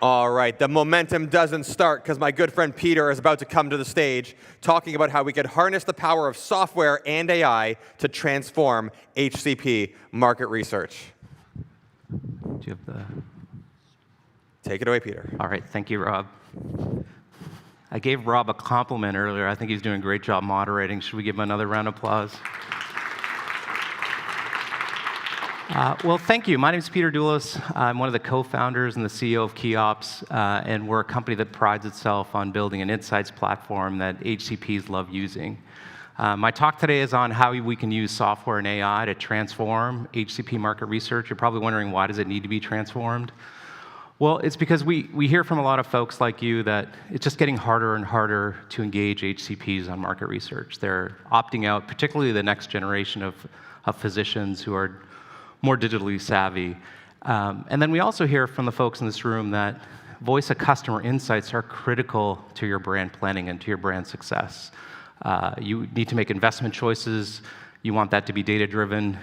All right, the momentum doesn't start because my good friend Peter is about to come to the stage talking about how we could harness the power of software and AI to transform HCP market research. Do you have the... Take it away, Peter. All right, thank you, Rob. I gave Rob a compliment earlier. I think he's doing a great job moderating. Should we give him another round of applause? Well, thank you. My name is Peter Doulos. I'm one of the co-founders and the CEO of KeyOps, and we're a company that prides itself on building an insights platform that HCPs love using. My talk today is on how we can use software and AI to transform HCP market research. You're probably wondering, why does it need to be transformed? Well, it's because we hear from a lot of folks like you that it's just getting harder and harder to engage HCPs on market research. They're opting out, particularly the next generation of physicians who are more digitally savvy. And then we also hear from the folks in this room that voice of customer insights are critical to your brand planning and to your brand success. You need to make investment choices. You want that to be data-driven.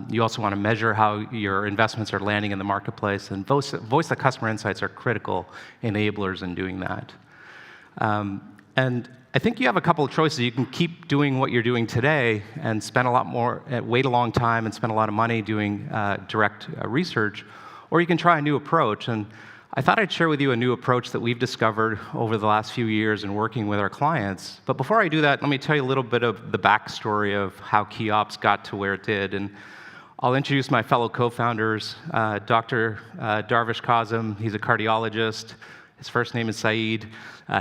You also want to measure how your investments are landing in the marketplace, and voice of customer insights are critical enablers in doing that. And I think you have a couple of choices. You can keep doing what you're doing today and spend a lot more, wait a long time and spend a lot of money doing direct research, or you can try a new approach. And I thought I'd share with you a new approach that we've discovered over the last few years in working with our clients. But before I do that, let me tell you a little bit of the backstory of how KeyOps got to where it did. And I'll introduce my fellow co-founders, Dr. Darvish Kazem. He's a cardiologist. His first name is Saeed.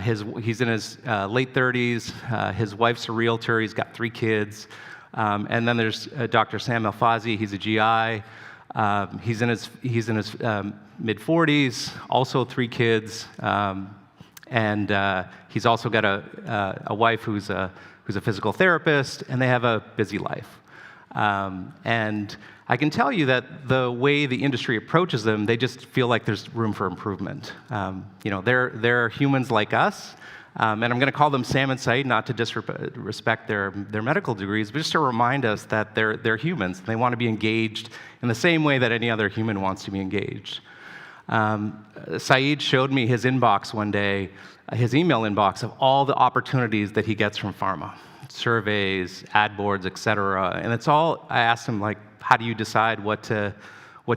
He's in his late 30s. His wife's a realtor. He's got 3 kids. And then there's Dr. Sam Alfazi. He's a GI. He's in his mid-40s, also 3 kids, and he's also got a wife who's a physical therapist, and they have a busy life. And I can tell you that the way the industry approaches them, they just feel like there's room for improvement. They're humans like us, and I'm going to call them Sam and Saeed, not to disrespect their medical degrees, but just to remind us that they're humans. They want to be engaged in the same way that any other human wants to be engaged. Saeed showed me his inbox one day, his email inbox of all the opportunities that he gets from Pharma, surveys, ad boards, et cetera. And it's all, I asked him, like, how do you decide what to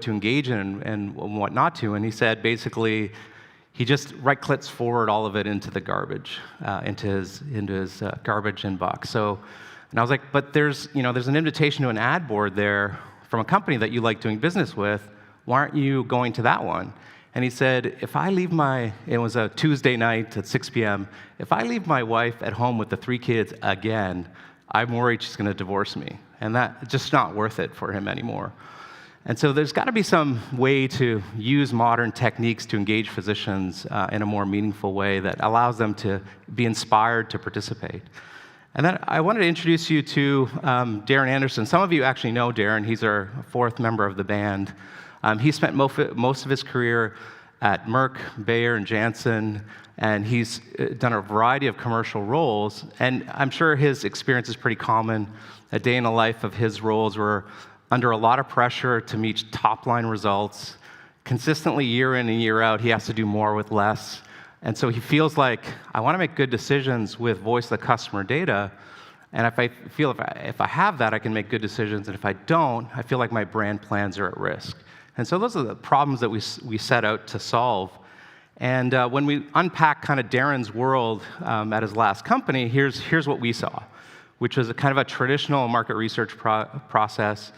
engage in and what not to? And he said, basically, he just right-clicks forward all of it into the garbage, into his garbage inbox. So, and I was like, but there's an invitation to an ad board there from a company that you like doing business with. Why aren't you going to that one? And he said, if I leave it was a Tuesday night at 6 p.m., if I leave my wife at home with the 3 kids again, I'm worried she's going to divorce me. And that's just not worth it for him anymore. And so there's got to be some way to use modern techniques to engage physicians in a more meaningful way that allows them to be inspired to participate. And then I wanted to introduce you to Darren Anderson. Some of you actually know Darren. He's our 4th member of the band. He spent most of his career at Merck, Bayer, and Janssen, and he's done a variety of commercial roles. And I'm sure his experience is pretty common. A day in the life of his roles were under a lot of pressure to meet top-line results. Consistently, year in and year out, he has to do more with less. And so he feels like, I want to make good decisions with voice of the customer data. And if I have that, I can make good decisions. And if I don't, I feel like my brand plans are at risk. And so those are the problems that we set out to solve. And when we unpack kind of Darren's world at his last company, here's what we saw, which was a kind of a traditional market research process.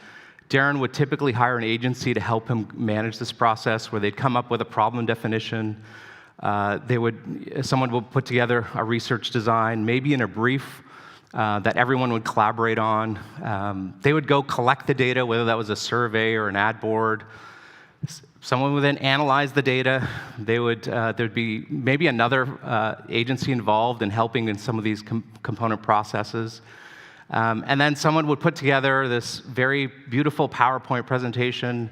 Darren would typically hire an agency to help him manage this process, where they'd come up with a problem definition. Someone would put together a research design, maybe in a brief that everyone would collaborate on. They would go collect the data, whether that was a survey or an ad board. Someone would then analyze the data. There'd be maybe another agency involved in helping in some of these component processes. And then someone would put together this very beautiful PowerPoint presentation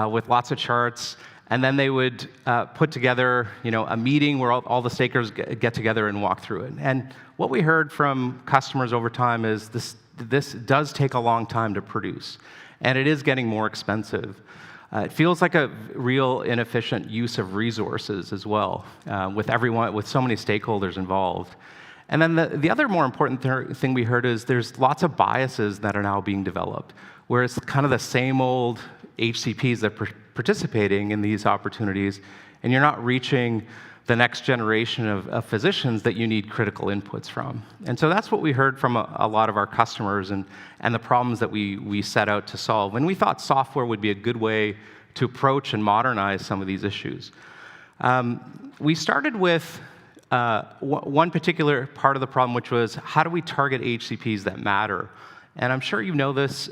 with lots of charts. And then they would put together, a meeting where all the stakeholders get together and walk through it. And what we heard from customers over time is this does take a long time to produce, and it is getting more expensive. It feels like a real inefficient use of resources as well, with so many stakeholders involved. And then the other more important thing we heard is there's lots of biases that are now being developed, where it's kind of the same old HCPs that are participating in these opportunities, and you're not reaching the next generation of physicians that you need critical inputs from. And so that's what we heard from a lot of our customers and the problems that we set out to solve. And we thought software would be a good way to approach and modernize some of these issues. We started with one particular part of the problem, which was how do we target HCPs that matter? And I'm sure you know this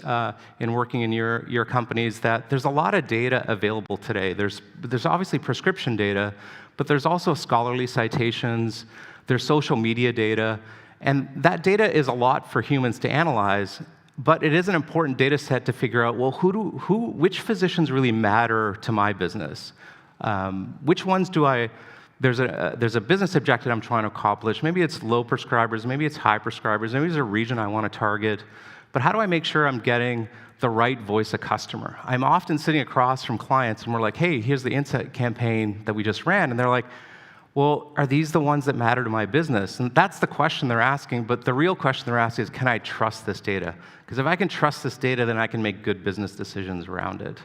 in working in your companies, that there's a lot of data available today. There's obviously prescription data, but there's also scholarly citations, there's social media data, and that data is a lot for humans to analyze, but it is an important data set to figure out, well, which physicians really matter to my business? Which ones there's a business objective I'm trying to accomplish. Maybe it's low prescribers, maybe it's high prescribers, maybe there's a region I want to target, but how do I make sure I'm getting the right voice of customer? I'm often sitting across from clients and we're like, hey, here's the insight campaign that we just ran. And they're like, well, are these the ones that matter to my business? And that's the question they're asking, but the real question they're asking is, can I trust this data? Because if I can trust this data, then I can make good business decisions around it.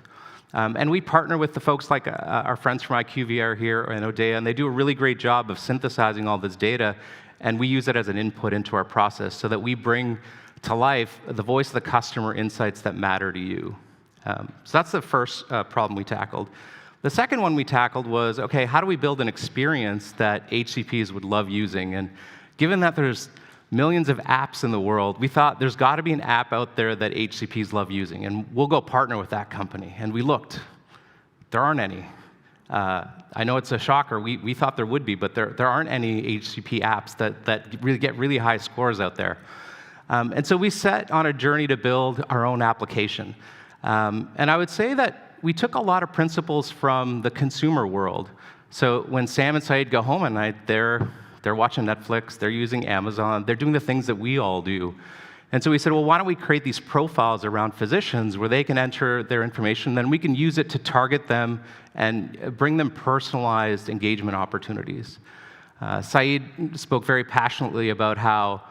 And we partner with the folks like our friends from IQVIA here and Odea, and they do a really great job of synthesizing all this data, and we use it as an input into our process so that we bring to life the voice of the customer insights that matter to you. So that's the first problem we tackled. The second one we tackled was, okay, how do we build an experience that HCPs would love using? And given that there's millions of apps in the world, we thought there's got to be an app out there that HCPs love using, and we'll go partner with that company. And we looked. There aren't any. I know it's a shocker. We thought there would be, but there aren't any HCP apps that really get really high scores out there. And so we set on a journey to build our own application. And I would say that we took a lot of principles from the consumer world. So when Sam and Saeed go home at night, they're watching Netflix, they're using Amazon, they're doing the things that we all do. And so we said, well, why don't we create these profiles around physicians where they can enter their information, then we can use it to target them and bring them personalized engagement opportunities. Saeed spoke very passionately about how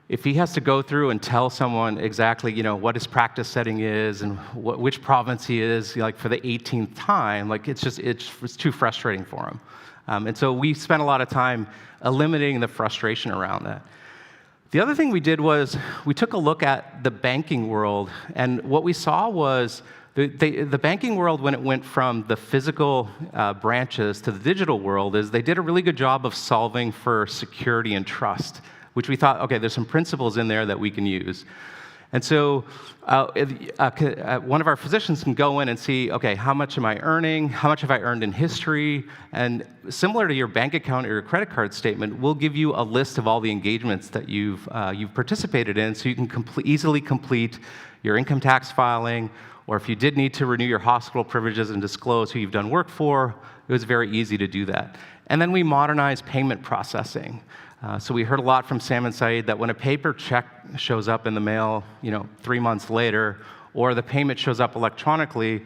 if he has to go through and tell someone exactly, what his practice setting is and which province he is, like for the 18th time, like it's too frustrating for him. And so we spent a lot of time eliminating the frustration around that. The other thing we did was we took a look at the banking world, and what we saw was the banking world, when it went from the physical branches to the digital world, is they did a really good job of solving for security and trust, which we thought, okay, there's some principles in there that we can use. And so one of our physicians can go in and see, okay, how much am I earning? How much have I earned in history? And similar to your bank account or your credit card statement, we'll give you a list of all the engagements that you've participated in, so you can easily complete your income tax filing, or if you did need to renew your hospital privileges and disclose who you've done work for, it was very easy to do that. And then we modernized payment processing. So we heard a lot from Sam and Saeed that when a paper check shows up in the mail, 3 months later, or the payment shows up electronically,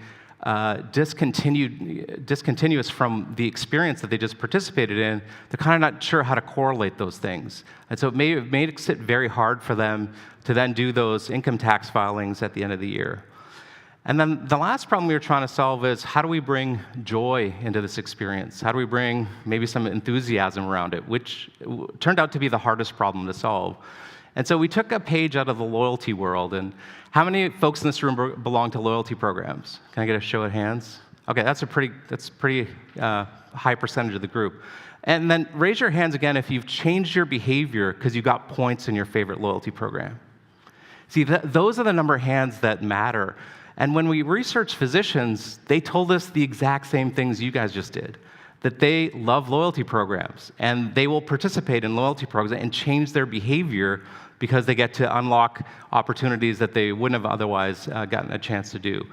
discontinuous from the experience that they just participated in, they're kind of not sure how to correlate those things. And so it made it very hard for them to then do those income tax filings at the end of the year. And then the last problem we were trying to solve is, how do we bring joy into this experience? How do we bring maybe some enthusiasm around it, which turned out to be the hardest problem to solve. And so we took a page out of the loyalty world. And how many folks in this room belong to loyalty programs? Can I get a show of hands? Okay, that's pretty high percentage of the group. And then raise your hands again if you've changed your behavior because you got points in your favorite loyalty program. See, those are the number of hands that matter. And when we researched physicians, they told us the exact same things you guys just did, that they love loyalty programs, and they will participate in loyalty programs and change their behavior because they get to unlock opportunities that they wouldn't have otherwise gotten a chance to do.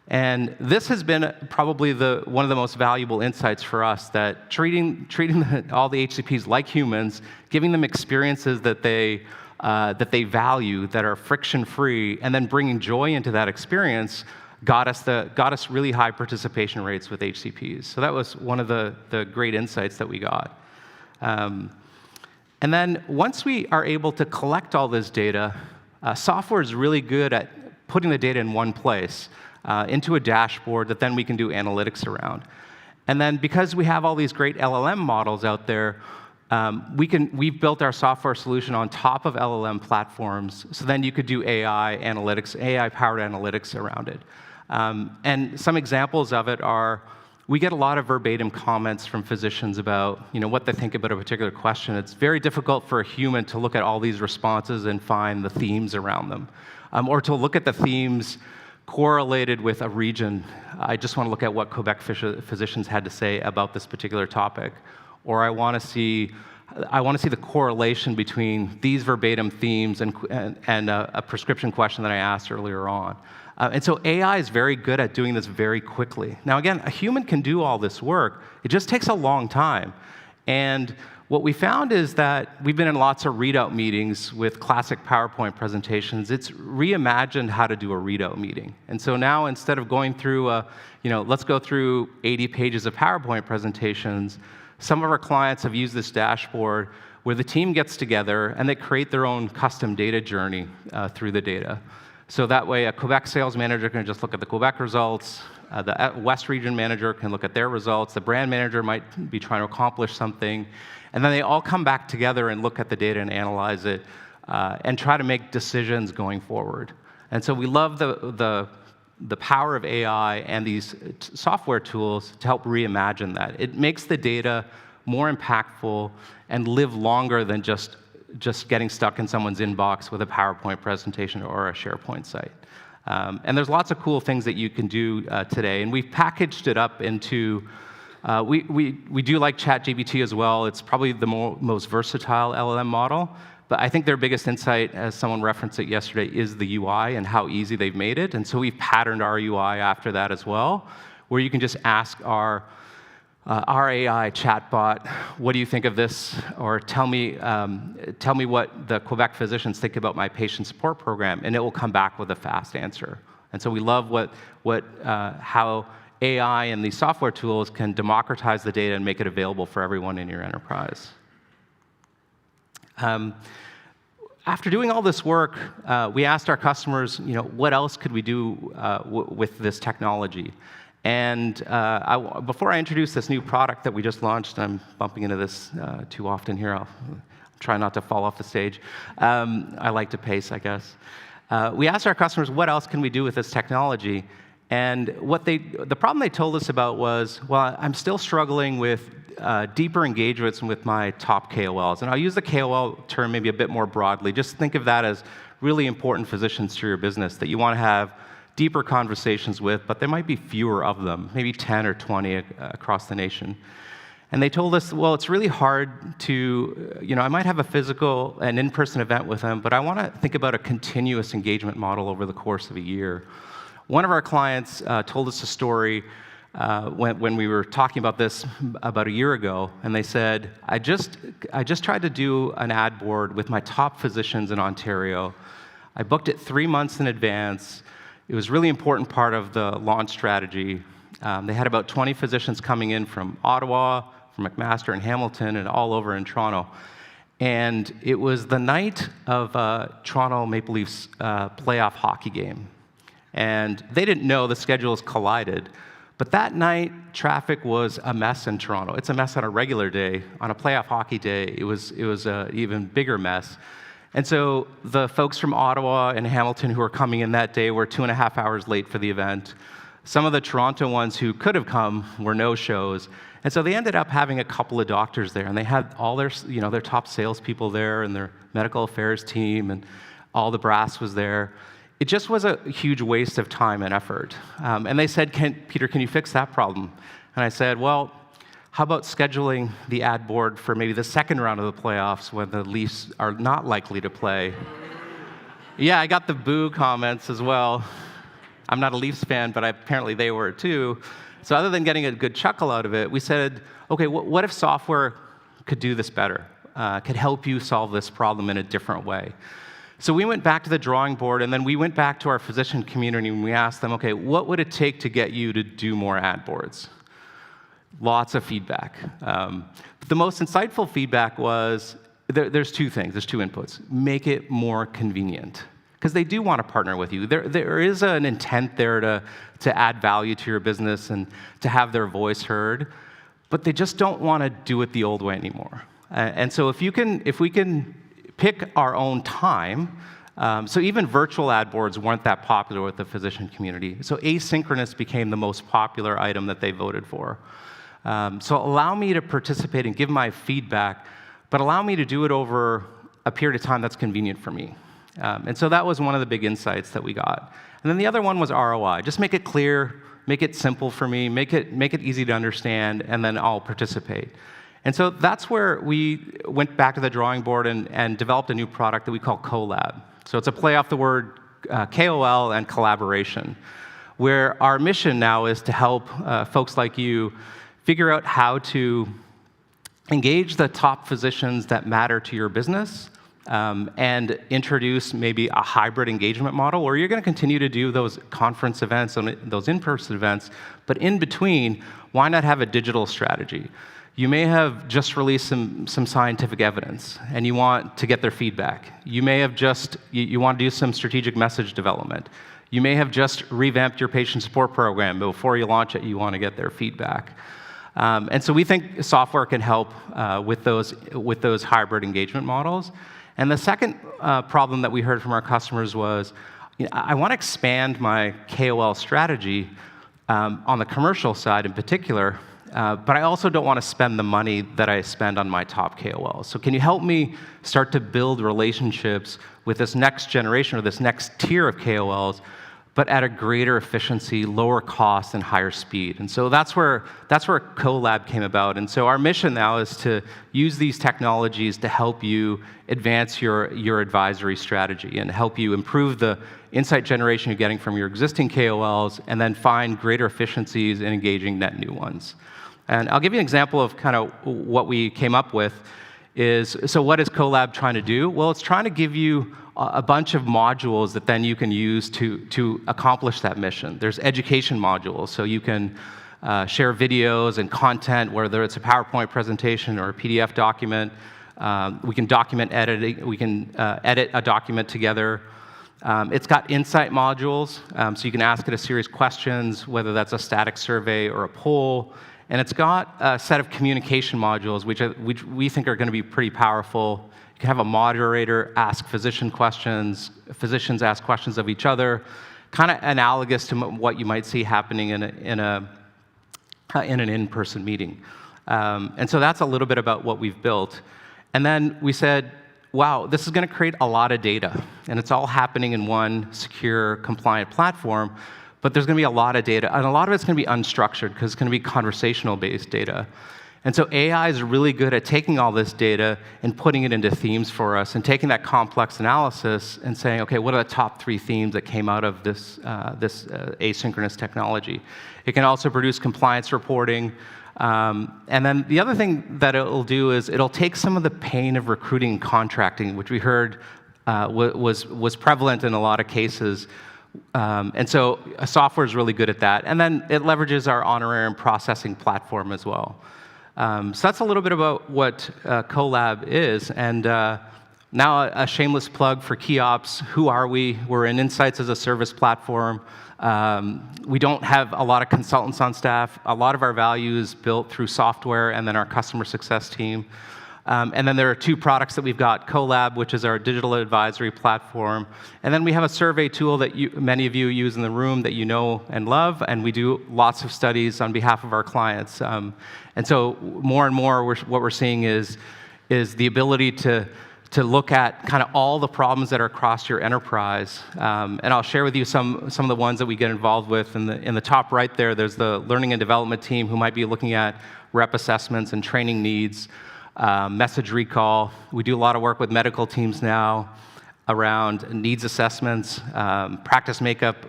And this has been probably one of the most valuable insights for us, that treating all the HCPs like humans, giving them experiences that they value, that are friction-free, and then bringing joy into that experience got us really high participation rates with HCPs. So that was one of the great insights that we got. And then once we are able to collect all this data, software is really good at putting the data in one place, into a dashboard that then we can do analytics around. And then because we have all these great LLM models out there, we've built our software solution on top of LLM platforms, so then you could do AI analytics, AI-powered analytics around it. And some examples of it are, we get a lot of verbatim comments from physicians about what they think about a particular question. It's very difficult for a human to look at all these responses and find the themes around them, or to look at the themes correlated with a region. I just want to look at what Quebec physicians had to say about this particular topic, or I want to see the correlation between these verbatim themes and a prescription question that I asked earlier on. And so AI is very good at doing this very quickly. Now again, a human can do all this work. It just takes a long time. And what we found is that we've been in lots of readout meetings with classic PowerPoint presentations. It's reimagined how to do a readout meeting. And so now instead of going through, let's go through 80 pages of PowerPoint presentations, some of our clients have used this dashboard where the team gets together and they create their own custom data journey through the data. So that way, a Quebec sales manager can just look at the Quebec results, the West region manager can look at their results, the brand manager might be trying to accomplish something, and then they all come back together and look at the data and analyze it, and try to make decisions going forward. And so we love the power of AI and these software tools to help reimagine that. It makes the data more impactful and live longer than just getting stuck in someone's inbox with a PowerPoint presentation or a SharePoint site. And there's lots of cool things that you can do today, and we've packaged it up into, we do like ChatGPT as well. It's probably the most versatile LLM model, but I think their biggest insight, as someone referenced it yesterday, is the UI and how easy they've made it. And so we've patterned our UI after that as well, where you can just ask our AI chatbot, what do you think of this? Or tell me what the Quebec physicians think about my patient support program, and it will come back with a fast answer. And so we love how AI and these software tools can democratize the data and make it available for everyone in your enterprise. After doing all this work, we asked our customers, what else could we do with this technology? And before I introduce this new product that we just launched, I'm bumping into this too often here. I'll try not to fall off the stage. I like to pace, I guess. We asked our customers, what else can we do with this technology? And the problem they told us about was, well, I'm still struggling with deeper engagements with my top KOLs. And I'll use the KOL term maybe a bit more broadly. Just think of that as really important physicians to your business that you want to have deeper conversations with, but there might be fewer of them, maybe 10 or 20 across the nation. And they told us, well, it's really hard to, I might have an in-person event with them, but I want to think about a continuous engagement model over the course of a year. One of our clients told us a story when we were talking about this about a year ago, and they said, I just tried to do an ad board with my top physicians in Ontario. I booked it 3 months in advance. It was a really important part of the launch strategy. They had about 20 physicians coming in from Ottawa, from McMaster and Hamilton, and all over in Toronto. And it was the night of Toronto Maple Leafs playoff hockey game. And they didn't know the schedules collided. But that night, traffic was a mess in Toronto. It's a mess on a regular day. On a playoff hockey day, it was an even bigger mess. And so the folks from Ottawa and Hamilton who were coming in that day were 2.5 hours late for the event. Some of the Toronto ones who could have come were no-shows. And so they ended up having a couple of doctors there, and they had all their top salespeople there and their medical affairs team, and all the brass was there. It just was a huge waste of time and effort. And they said, Peter, can you fix that problem? And I said, well, how about scheduling the ad board for maybe the second round of the playoffs when the Leafs are not likely to play? Yeah, I got the boo comments as well. I'm not a Leafs fan, but apparently they were too. So other than getting a good chuckle out of it, we said, okay, what if software could do this better, could help you solve this problem in a different way? So we went back to the drawing board, and then we went back to our physician community, and we asked them, okay, what would it take to get you to do more ad boards? Lots of feedback. But the most insightful feedback was, there's two things, there's two inputs. Make it more convenient, because they do want to partner with you. There is an intent there to add value to your business and to have their voice heard, but they just don't want to do it the old way anymore. And so if we can pick our own time, so even virtual ad boards weren't that popular with the physician community. So asynchronous became the most popular item that they voted for. So allow me to participate and give my feedback, but allow me to do it over a period of time that's convenient for me. And so that was one of the big insights that we got. And then the other one was ROI. Just make it clear, make it simple for me, make it easy to understand, and then I'll participate. And so that's where we went back to the drawing board and developed a new product that we call Colab. So it's a play off the word KOL and collaboration, where our mission now is to help folks like you figure out how to engage the top physicians that matter to your business, and introduce maybe a hybrid engagement model where you're going to continue to do those conference events and those in-person events, but in between, why not have a digital strategy? You may have just released some scientific evidence, and you want to get their feedback. You may have you want to do some strategic message development. You may have just revamped your patient support program, but before you launch it, you want to get their feedback. And so we think software can help with those hybrid engagement models. And the second problem that we heard from our customers was, I want to expand my KOL strategy on the commercial side in particular, but I also don't want to spend the money that I spend on my top KOLs. So can you help me start to build relationships with this next generation or this next tier of KOLs, but at a greater efficiency, lower cost, and higher speed? And so that's where Colab came about. And so our mission now is to use these technologies to help you advance your advisory strategy and help you improve the insight generation you're getting from your existing KOLs, and then find greater efficiencies in engaging net new ones. And I'll give you an example of kind of what we came up with. So what is Colab trying to do? Well, it's trying to give you a bunch of modules that then you can use to accomplish that mission. There's education modules, so you can share videos and content, whether it's a PowerPoint presentation or a PDF document. We can document editing. We can edit a document together. It's got insight modules, so you can ask it a series of questions, whether that's a static survey or a poll. And it's got a set of communication modules, which we think are going to be pretty powerful. You can have a moderator ask physician questions, physicians ask questions of each other, kind of analogous to what you might see happening in an in-person meeting. And so that's a little bit about what we've built. And then we said, wow, this is going to create a lot of data, and it's all happening in one secure, compliant platform. But there's going to be a lot of data, and a lot of it's going to be unstructured because it's going to be conversational-based data. And so AI is really good at taking all this data and putting it into themes for us, and taking that complex analysis and saying, okay, what are the top 3 themes that came out of this asynchronous technology? It can also produce compliance reporting. And then the other thing that it'll do is it'll take some of the pain of recruiting and contracting, which we heard was prevalent in a lot of cases. And so software is really good at that. And then it leverages our honorarium processing platform as well. So that's a little bit about what Colab is. And now a shameless plug for KeyOps. Who are we? We're an insights as a service platform. We don't have a lot of consultants on staff. A lot of our value is built through software and then our customer success team. And then there are 2 products that we've got, Colab, which is our digital advisory platform. And then we have a survey tool that many of you use in the room that you know and love, and we do lots of studies on behalf of our clients. And so more and more, what we're seeing is the ability to look at kind of all the problems that are across your enterprise. And I'll share with you some of the ones that we get involved with. In the top right there's the learning and development team who might be looking at rep assessments and training needs. Message recall. We do a lot of work with medical teams now around needs assessments, practice makeup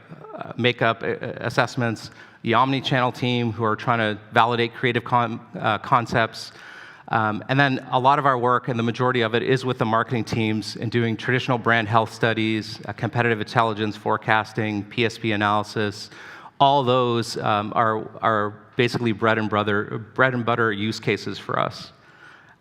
assessments, the omni-channel team who are trying to validate creative concepts, And then a lot of our work, and the majority of it, is with the marketing teams in doing traditional brand health studies, competitive intelligence forecasting, PSP analysis. All those are basically bread and butter use cases for us.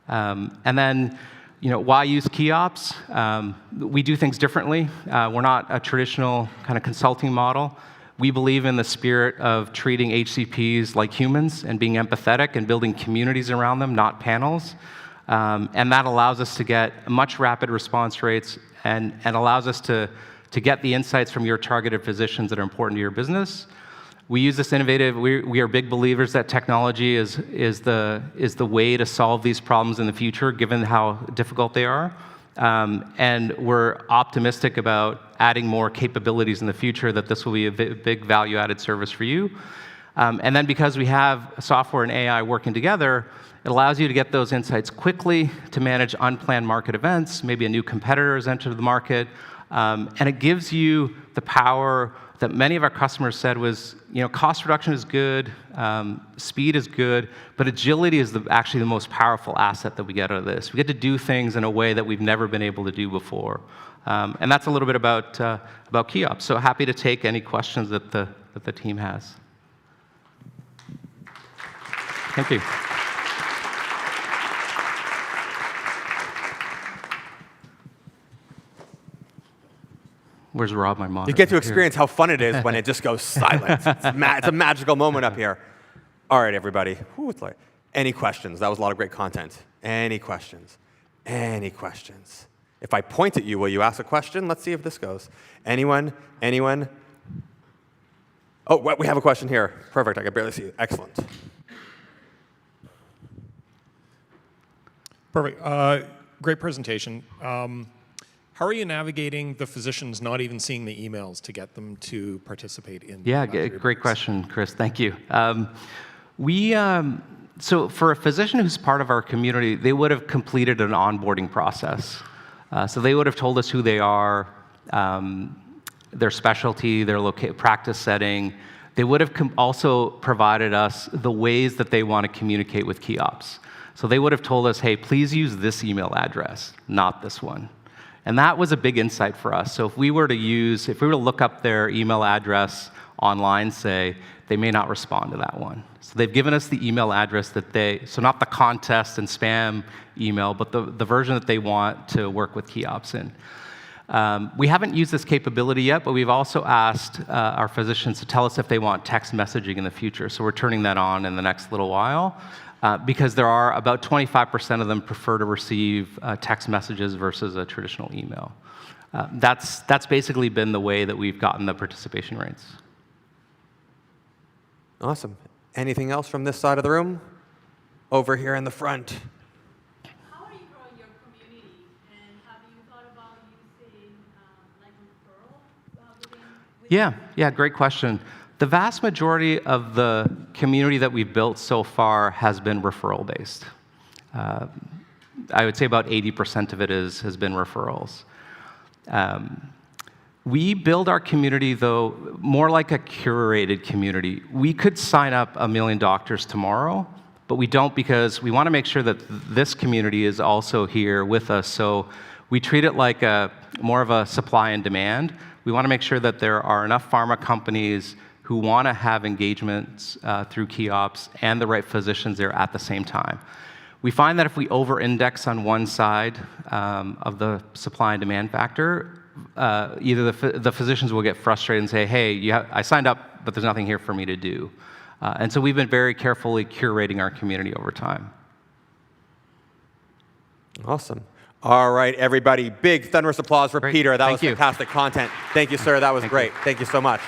And then, why use KeyOps? We do things differently. We're not a traditional kind of consulting model. We believe in the spirit of treating HCPs like humans and being empathetic and building communities around them, not panels. And that allows us to get much rapid response rates and allows us to get the insights from your targeted physicians that are important to your business. We use this innovative. We are big believers that technology is the way to solve these problems in the future, given how difficult they are. And we're optimistic about adding more capabilities in the future, that this will be a big value-added service for you. And then because we have software and AI working together, it allows you to get those insights quickly, to manage unplanned market events. Maybe a new competitor has entered the market. And it gives you the power that many of our customers said was, cost reduction is good, speed is good, but agility is actually the most powerful asset that we get out of this. We get to do things in a way that we've never been able to do before. And that's a little bit about KeyOps. So happy to take any questions that the team has. Thank you. Where's Rob, my monitor? You get to experience how fun it is when it just goes silent. It's a magical moment up here. All right, everybody. Ooh, it's like, any questions? That was a lot of great content. Any questions? Any questions? If I point at you, will you ask a question? Let's see if this goes. Anyone? Anyone? Oh, we have a question here. Perfect. I can barely see it. Excellent. Perfect. Great presentation. How are you navigating the physicians not even seeing the emails to get them to participate in? Yeah, great question, Chris. Thank you. So for a physician who's part of our community, they would have completed an onboarding process. So they would have told us who they are, their specialty, their practice setting. They would have also provided us the ways that they want to communicate with KeyOps. So they would have told us, hey, please use this email address, not this one. And that was a big insight for us. So if we were to look up their email address online, say, they may not respond to that one. So they've given us the email address so not the contest and spam email, but the version that they want to work with KeyOps in. We haven't used this capability yet, but we've also asked our physicians to tell us if they want text messaging in the future. So we're turning that on in the next little while. Because there are about 25% of them prefer to receive text messages versus a traditional email. That's basically been the way that we've gotten the participation rates. Awesome. Anything else from this side of the room? Over here in the front. How are you growing your community, and have you thought about using like referral? Yeah, great question. The vast majority of the community that we've built so far has been referral-based. I would say about 80% of it has been referrals. We build our community, though, more like a curated community. We could sign up 1 million doctors tomorrow, but we don't, because we want to make sure that this community is also here with us. So we treat it like more of a supply and demand. We want to make sure that there are enough pharma companies who want to have engagements through KeyOps and the right physicians there at the same time. We find that if we over-index on one side of the supply and demand factor, either the physicians will get frustrated and say, hey, I signed up, but there's nothing here for me to do. And so we've been very carefully curating our community over time. Awesome. All right, everybody, big thunderous applause for Peter. That was fantastic content. Thank you, sir. That was great. Thank you so much.